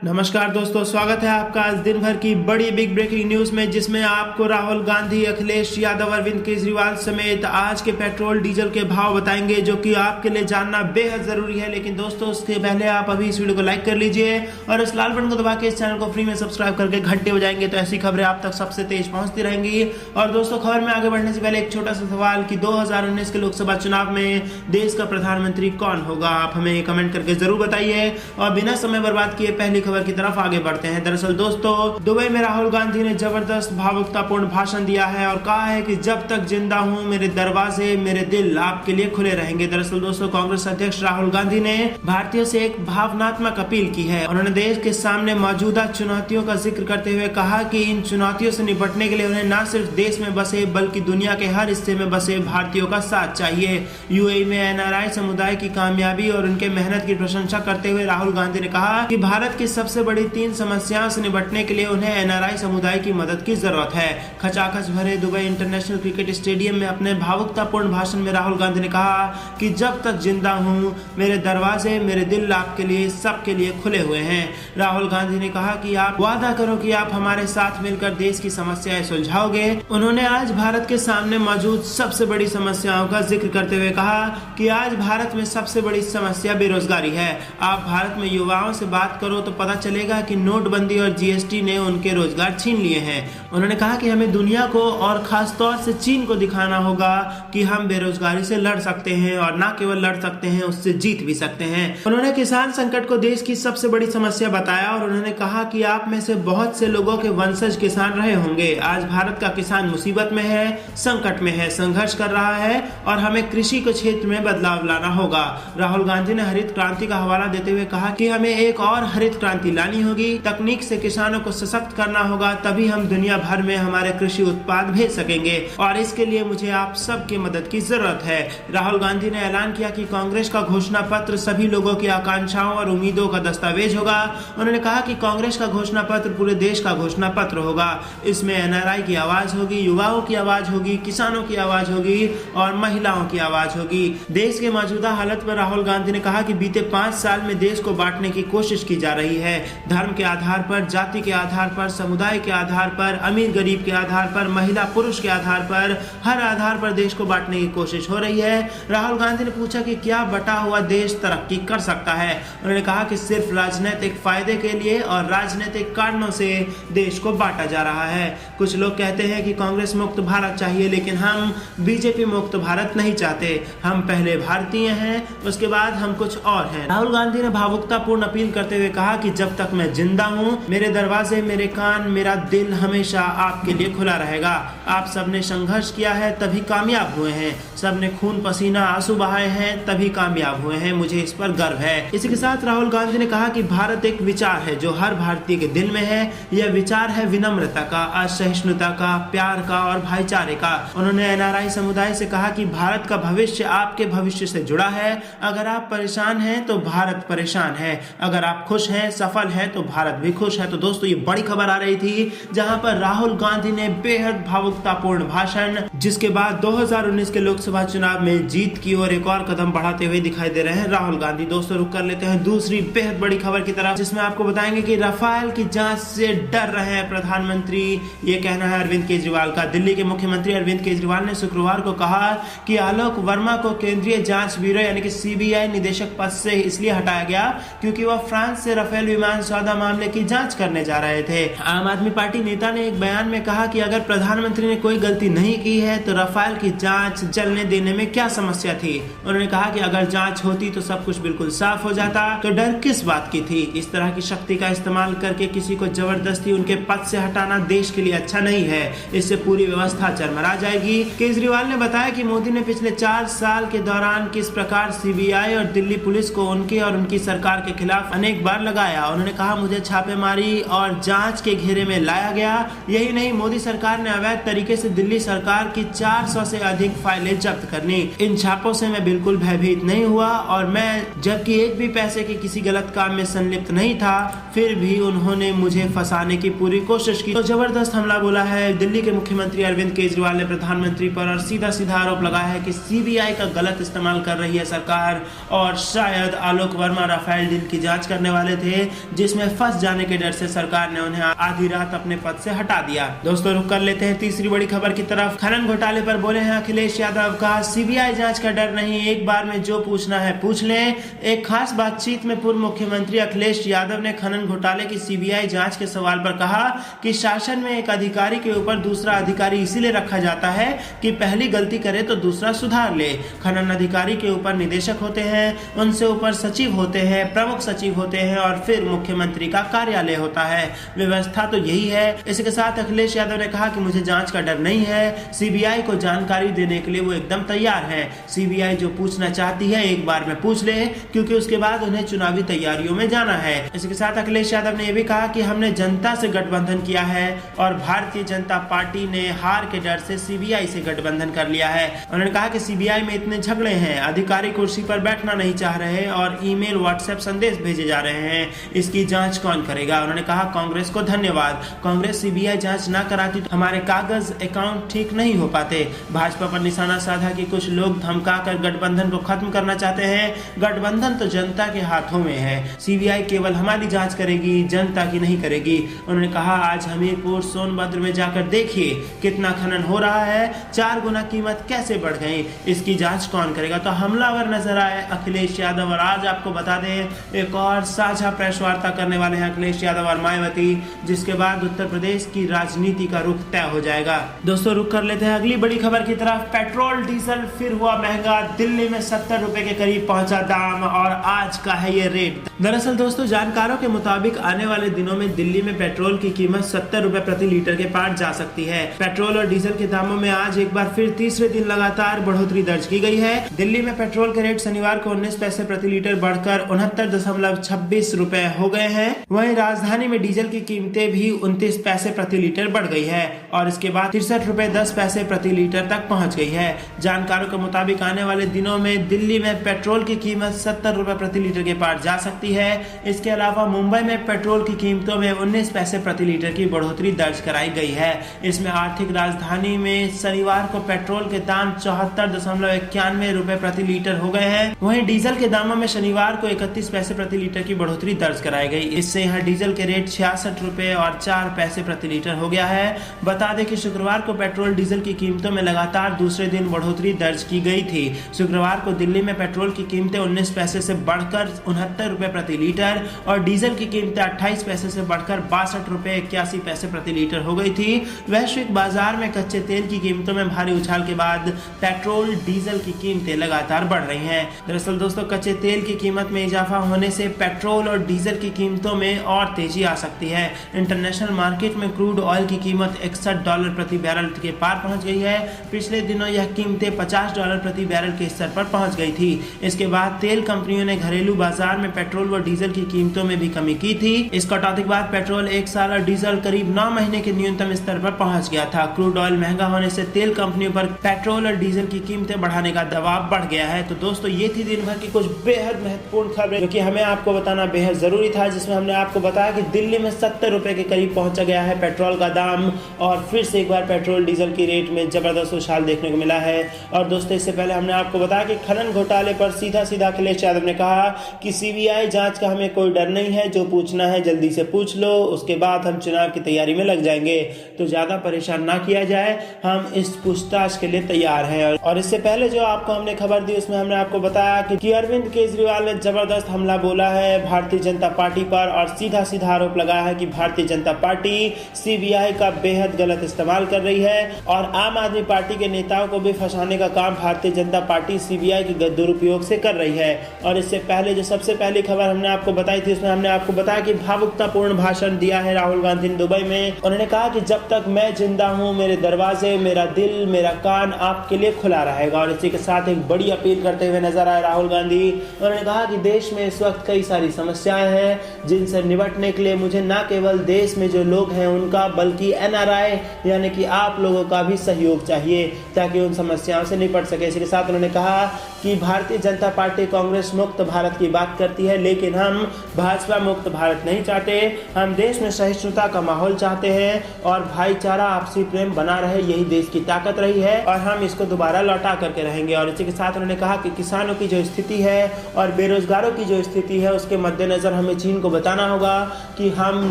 नमस्कार दोस्तों, स्वागत है आपका आज दिन भर की बड़ी बिग ब्रेकिंग न्यूज में, जिसमें आपको राहुल गांधी, अखिलेश यादव, अरविंद केजरीवाल समेत आज के पेट्रोल डीजल के भाव बताएंगे, जो कि आपके लिए जानना बेहद जरूरी है। लेकिन दोस्तों, उसके पहले आप अभी इस वीडियो को लाइक कर लीजिए और इस लाल बटन को दबा के इस चैनल को फ्री में सब्सक्राइब करके घंटे बजाएंगे, तो ऐसी खबरें आप तक सबसे तेज पहुंचती रहेंगी। और दोस्तों, खबर में आगे बढ़ने से पहले एक छोटा सा सवाल कि 2019 के लोकसभा चुनाव में देश का प्रधानमंत्री कौन होगा, आप हमें कमेंट करके जरूर बताइए। और बिना समय बर्बाद किए पहली खबर की तरफ आगे बढ़ते हैं। दरअसल दोस्तों, दुबई में राहुल गांधी ने जबरदस्त भावुकतापूर्ण भाषण दिया है और कहा है कि जब तक जिंदा हूं मेरे दरवाजे, मेरे दिल आपके लिए खुले रहेंगे। दरअसल दोस्तों, कांग्रेस अध्यक्ष राहुल गांधी ने भारतीयों से एक भावनात्मक अपील की है। उन्होंने देश के सामने मौजूदा चुनौतियों का जिक्र करते हुए कहा कि इन चुनौतियों से निपटने के लिए उन्हें न सिर्फ देश में बसे बल्कि दुनिया के हर हिस्से में बसे भारतीयों का साथ चाहिए। यूएई में एनआरआई समुदाय की कामयाबी और उनके मेहनत की प्रशंसा करते हुए राहुल गांधी ने कहा कि भारत की सबसे बड़ी 3 समस्याओं से निपटने के लिए उन्हें एनआरआई समुदाय की मदद की जरूरत है। खचाखच भरे दुबई इंटरनेशनल क्रिकेट स्टेडियम में अपने भावुकतापूर्ण भाषण में राहुल गांधी ने कहा कि जब तक जिंदा हूं मेरे दरवाजे, मेरे दिल आपके लिए, सबके लिए खुले हुए हैं। राहुल गांधी ने कहा कि आप वादा करो कि आप हमारे साथ मिलकर देश की समस्याएं सुलझाओगे। उन्होंने आज भारत के सामने मौजूद सबसे बड़ी समस्याओं का जिक्र करते हुए कहा कि आज भारत में सबसे बड़ी समस्या बेरोजगारी है। आप भारत में युवाओं से बात करो तो पता चलेगा कि नोटबंदी और जीएसटी ने उनके रोजगार छीन लिए हैं। उन्होंने कहा कि हमें दुनिया को और खास तौर से चीन को दिखाना होगा कि हम बेरोजगारी से लड़ सकते हैं और न केवल लड़ सकते हैं, उससे जीत भी सकते हैं। उन्होंने किसान संकट को देश की सबसे बड़ी समस्या बताया और उन्होंने कहा कि आप में से बहुत से लोगों के वंशज किसान रहे होंगे। आज भारत का किसान मुसीबत में है, संकट में है, संघर्ष कर रहा है और हमें कृषि के क्षेत्र में बदलाव लाना होगा। राहुल गांधी ने हरित क्रांति का हवाला देते हुए कहा कि हमें एक और हरित क्रांति लानी होगी। तकनीक से किसानों को सशक्त करना होगा, तभी हम दुनिया भर में हमारे कृषि उत्पाद भेज सकेंगे और इसके लिए मुझे आप सबकी मदद की जरूरत है। राहुल गांधी ने ऐलान किया कि कांग्रेस का घोषणा पत्र सभी लोगों की आकांक्षाओं और उम्मीदों का दस्तावेज होगा। उन्होंने कहा कि कांग्रेस का घोषणा पत्र पूरे देश का घोषणा पत्र होगा। इसमें एनआरआई की आवाज होगी, युवाओं की आवाज होगी, किसानों की आवाज होगी और महिलाओं की आवाज होगी। देश के मौजूदा हालत पर राहुल गांधी ने कहा कि बीते 5 साल में देश को बांटने की कोशिश की जा रही है। धर्म के आधार पर, जाति के आधार पर, समुदाय के आधार पर, अमीर गरीब के आधार पर, महिला पुरुष के आधार पर, हर आधार पर देश को बांटने की कोशिश हो रही है। राहुल गांधी ने पूछा कि क्या बटा हुआ देश तरक्की कर सकता है। उन्होंने कहा कि सिर्फ राजनीतिक फायदे के लिए और राजनीतिक कारणों से देश को बांटा जा रहा है। कुछ लोग कहते हैं कि कांग्रेस मुक्त भारत चाहिए, लेकिन हम बीजेपी मुक्त भारत नहीं चाहते। हम पहले भारतीय हैं, उसके बाद हम कुछ और हैं। राहुल गांधी ने भावुकतापूर्ण अपील करते हुए कहा कि जब तक मैं जिंदा हूं मेरे दरवाजे, मेरे कान, मेरा दिल हमेशा आपके लिए खुला रहेगा। आप सबने संघर्ष किया है तभी कामयाब हुए हैं, सबने खून पसीना आंसू बहाए हैं तभी कामयाब हुए हैं, मुझे इस पर गर्व है। इसी के साथ राहुल गांधी ने कहा कि भारत एक विचार है जो हर भारतीय के दिल में है। यह विचार है विनम्रता का, असहिष्णुता का, प्यार का और भाईचारे का। उन्होंने एनआरआई समुदाय से कहा कि भारत का भविष्य आपके भविष्य से जुड़ा है। अगर आप परेशान हैं तो भारत परेशान है, अगर आप खुश हैं, सफल हैं तो भारत भी खुश है। तो दोस्तों, ये बड़ी खबर आ रही थी जहां पर राहुल गांधी ने बेहद भावुकतापूर्ण भाषण, जिसके बाद 2019 के लोकसभा चुनाव में जीत की ओर एक और कदम बढ़ाते हुए दिखाई दे रहे हैं राहुल गांधी। दोस्तों, रुक कर लेते हैं दूसरी बेहद बड़ी खबर की तरफ, जिसमें आपको बताएंगे कि राफेल की जांच से डर रहे हैं प्रधानमंत्री। ये कहना है अरविंद केजरीवाल का। दिल्ली के मुख्यमंत्री अरविंद केजरीवाल ने शुक्रवार को कहा कि आलोक वर्मा को केंद्रीय जांच ब्यूरो यानी कि सीबीआई निदेशक पद से इसलिए हटाया गया क्योंकि वह फ्रांस से राफेल विमान सौदा मामले की जांच करने जा रहे थे। आम आदमी पार्टी नेता ने एक बयान में कहा कि अगर प्रधानमंत्री ने कोई गलती नहीं की है तो राफेल की जांच चलने देने में क्या समस्या थी। उन्होंने कहा कि अगर जांच होती तो सब कुछ बिल्कुल साफ हो जाता, तो डर किस बात की थी। इस तरह की शक्ति का इस्तेमाल करके किसी को जबरदस्ती उनके पद से हटाना देश के लिए अच्छा नहीं है, इससे पूरी व्यवस्था चरमरा जाएगी। केजरीवाल ने बताया कि मोदी ने पिछले 4 साल के दौरान किस प्रकार सीबीआई और दिल्ली पुलिस को उनके और उनकी सरकार के खिलाफ अनेक बार लगाया। उन्होंने कहा, मुझे छापेमारी और जांच के घेरे में लाया गया। यही नहीं, मोदी सरकार ने अवैध तरीके से दिल्ली सरकार की 400 से अधिक फाइलें जब्त कर ली। इन छापों से मैं बिल्कुल भयभीत नहीं हुआ और मैं जबकि एक भी पैसे के किसी गलत काम में संलिप्त नहीं था, फिर भी उन्होंने मुझे फंसाने की पूरी कोशिश की। तो जबरदस्त हमला बोला है दिल्ली के मुख्यमंत्री अरविंद केजरीवाल ने प्रधानमंत्री पर और सीधा सीधा आरोप लगाया है कि सीबीआई का गलत इस्तेमाल कर रही है सरकार और शायद आलोक वर्मा राफेल डील की जांच करने वाले थे। जिसमें फंस जाने के डर से सरकार ने उन्हें आधी रात अपने पद से हटा दिया। दोस्तों रुक कर लेते हैं तीसरी बड़ी खबर की तरफ। खनन घोटाले पर बोले हैं अखिलेश यादव, कहा सीबीआई जांच का डर नहीं, एक बार में जो पूछना है पूछ लें। एक खास बातचीत में पूर्व मुख्यमंत्री अखिलेश यादव ने खनन घोटाले की सीबीआई जांच के सवाल पर कहा कि शासन में एक अधिकारी के ऊपर दूसरा अधिकारी इसीलिए रखा जाता है कि पहली गलती करे तो दूसरा सुधार ले। खनन अधिकारी के ऊपर निदेशक होते हैं, उनसे ऊपर सचिव होते हैं, प्रमुख सचिव होते हैं और फिर मुख्यमंत्री का कार्यालय होता है। व्यवस्था तो यही है। इसके साथ अखिलेश यादव ने कहा कि मुझे जांच का डर नहीं है, सीबीआई को जानकारी देने के लिए वो एकदम तैयार है। सीबीआई जो पूछना चाहती है एक बार में पूछ ले, क्योंकि उसके बाद उन्हें चुनावी तैयारियों में जाना है। इसके साथ अखिलेश यादव ने यह भी कहा कि हमने जनता से गठबंधन किया है और भारतीय जनता पार्टी ने हार के डर से सीबीआई से गठबंधन कर लिया है। उन्होंने कहा कि सीबीआई में इतने झगड़े हैं, अधिकारी कुर्सी पर बैठना नहीं चाह रहे और ईमेल व्हाट्सएप संदेश भेजे जा रहे हैं, इसकी जांच कौन करेगा। उन्होंने कहा कांग्रेस को धन्यवाद, कांग्रेस सीबीआई जांच ना कराती तो हमारे कागज अकाउंट ठीक नहीं हो पाते। भाजपा पर निशाना साधा कि कुछ लोग धमकाकर गठबंधन को खत्म करना चाहते हैं। गठबंधन तो जनता के हाथों में है, सीबीआई केवल हमारी जांच करेगी, जनता की नहीं करेगी। उन्होंने कहा आज हमीरपुर सोनभद्र में जाकर देखिए कितना खनन हो रहा है, 4 गुना कीमत कैसे बढ़ गई, इसकी जांच कौन करेगा। तो हमलावर नजर आए अखिलेश यादव। और आज आपको बता दें एक और साझा प्रेस वार्ता करने वाले हैं अखिलेश यादव और मायावती, जिसके बाद उत्तर प्रदेश की राजनीति का रुख तय हो जाएगा। दोस्तों रुक कर लेते हैं अगली बड़ी खबर की तरफ। पेट्रोल डीजल फिर हुआ महंगा, दिल्ली में 70 रुपए के करीब पहुंचा दाम और आज का है ये रेट। दरअसल दोस्तों जानकारों के मुताबिक आने वाले दिनों में दिल्ली में पेट्रोल की कीमत 70 रुपए प्रति लीटर के पार जा सकती है। पेट्रोल और डीजल के दामों में आज एक बार फिर तीसरे दिन लगातार बढ़ोतरी दर्ज की गई है। दिल्ली में पेट्रोल के रेट शनिवार को 19 पैसे प्रति लीटर बढ़कर 69.26 रुपए हो गए हैं। वहीं राजधानी में डीजल की कीमतें भी 29 पैसे प्रति लीटर बढ़ गई है और इसके बाद 63 रुपए 10 पैसे प्रति लीटर तक पहुंच गई है। जानकारों के मुताबिक आने वाले दिनों में दिल्ली में पेट्रोल की कीमत 70 रुपए प्रति लीटर के पार जा सकती है। इसके अलावा मुंबई में पेट्रोल की कीमतों में 19 पैसे प्रति लीटर की बढ़ोतरी दर्ज कराई गई है। इसमें आर्थिक राजधानी में शनिवार को पेट्रोल के दाम 74.91 रुपए प्रति लीटर हो गए हैं। वहीं डीजल के दामों में शनिवार को 31 पैसे प्रति लीटर की बढ़ोतरी दर्ज कराई गई। इससे यहाँ डीजल के रेट 66 रुपए और 4 पैसे प्रति लीटर हो गया है। बता दें कि शुक्रवार को पेट्रोल डीजल की कीमतों में लगातार दूसरे दिन बढ़ोतरी दर्ज की गई थी। शुक्रवार को दिल्ली में पेट्रोल की कीमतें 19 पैसे से बढ़कर 69 रुपए प्रति लीटर और डीजल की कीमतें 28 पैसे से बढ़कर 62 रुपए 81 पैसे प्रति लीटर हो गई थी। वैश्विक बाजार में कच्चे तेल की कीमतों में भारी उछाल के बाद पेट्रोल डीजल की कीमतें लगातार बढ़ रही हैं। दरअसल दोस्तों कच्चे तेल की कीमत में इजाफा होने से पेट्रोल और डीजल की कीमतों में और तेजी आ सकती है। इंटरनेशनल मार्केट में क्रूड ऑयल की कीमत $61 प्रति बैरल के पार पहुंच गई है। पिछले दिनों यह कीमतें $50 प्रति बैरल के स्तर पर पहुंच गई थी। इसके बाद तेल कंपनियों ने घरेलू बाजार में पेट्रोल व डीजल की कीमतों में भी कमी की थी। इस कटौती के बाद पेट्रोल 1 साल और डीजल करीब 9 महीने के न्यूनतम स्तर पर पहुंच गया था। क्रूड ऑयल महंगा होने से तेल कंपनियों पर पेट्रोल और डीजल की कीमतें बढ़ाने का दबाव बढ़ गया है। तो दोस्तों ये थी दिन भर की कुछ बेहद महत्वपूर्ण खबरें जो कि हमें आपको बताना बेहद जरूरी था, जिसमें हमने आपको बताया कि दिल्ली में 70 रुपए के करीब पहुंचा गया है पेट्रोल का दाम और फिर से एक बार पेट्रोल डीजल की रेट में जबरदस्त उछाल देखने को मिला है। और दोस्तों इससे पहले हमने आपको बताया कि खनन घोटाले पर सीधा सीधा अखिलेश यादव ने कहा कि सीबीआई जांच का हमें कोई डर नहीं है, जो पूछना है जल्दी से पूछ लो, उसके बाद हम चुनाव की तैयारी में लग जाएंगे। तो ज्यादा परेशान ना किया जाए, हम इस पूछताछ के लिए तैयार हैं। और इससे पहले जो आपको हमने खबर दी उसमें हमने आपको बताया कि अरविंद केजरीवाल ने जबरदस्त हमला बोला है भारतीय जनता पार्टी पर और सीधा सीधा आरोप लगाया है कि भारतीय जनता पार्टी सीबीआई का बेहद गलत इस्तेमाल कर रही है और आम आदमी पार्टी के नेताओं को भी फंसाने का काम भारतीय जनता पार्टी सीबीआई के दुरुपयोग से कर रही है। और इससे पहले जो सबसे पहली खबर हमने आपको बताई थी उसमें हमने आपको बताया कि भावुकतापूर्ण भाषण दिया है राहुल गांधी ने दुबई में। उन्होंने कहा कि जब तक मैं जिंदा हूं मेरे दरवाजे, मेरा दिल, मेरा कान आपके लिए खुला रहेगा। और इसी के साथ एक बड़ी अपील करते हुए नजर आए राहुल गांधी। उन्होंने कहा कि देश में इस वक्त कई सारी समस्याएं हैं जिनसे निपटने के लिए मुझे न केवल देश में जो लोग हैं उनका बल्कि एनआरआई यानी कि आप लोगों का भी सहयोग चाहिए ताकि उन समस्याओं से निपट सके। इसके साथ उन्होंने कहा कि भारतीय जनता पार्टी कांग्रेस मुक्त भारत की बात करती है लेकिन हम भाजपा मुक्त भारत नहीं चाहते। हम देश में सहिष्णुता का माहौल चाहते हैं और भाईचारा आपसी प्रेम बना रहे, यही देश की ताकत रही है और हम इसको दोबारा लौटा करके रहेंगे। और इसी के साथ उन्होंने कहा कि किसानों की जो स्थिति है और बेरोजगारों की जो स्थिति है उसके मद्देनजर पर हमें चीन को बताना होगा कि हम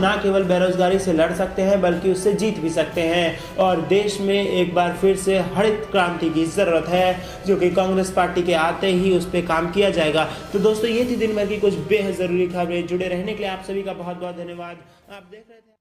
ना केवल बेरोजगारी से लड़ सकते हैं बल्कि उससे जीत भी सकते हैं और देश में एक बार फिर से हरित क्रांति की ज़रूरत है, जो कि कांग्रेस पार्टी के आते ही उस पर काम किया जाएगा। तो दोस्तों, ये थी दिन भर की कुछ बेहद ज़रूरी खबरें। जुड़े रहने के लिए आप सभी का बहुत बहुत धन्यवाद। आप देख रहे थे